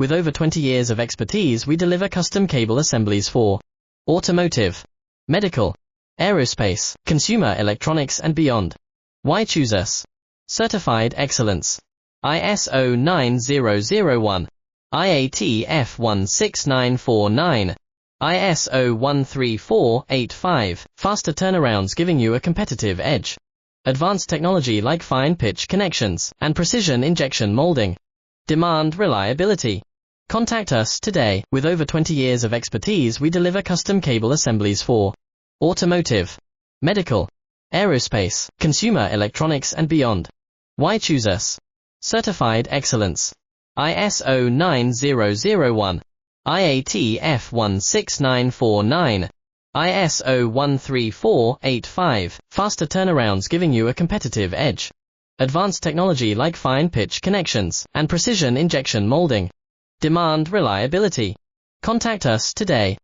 With over 20 years of expertise, we deliver custom cable assemblies for automotive, medical, aerospace, consumer electronics and beyond. Why choose us? Certified excellence. ISO 9001, IATF 16949, ISO 13485, faster turnarounds giving you a competitive edge. Advanced technology like fine pitch connections and precision injection molding. Demand reliability. Contact us today. With over 20 years of expertise, we deliver custom cable assemblies for automotive, medical, aerospace, consumer electronics and beyond. Why choose us? Certified excellence. ISO 9001, IATF 16949, ISO 13485, faster turnarounds giving you a competitive edge. Advanced technology like fine pitch connections and precision injection molding. Demand reliability. Contact us today.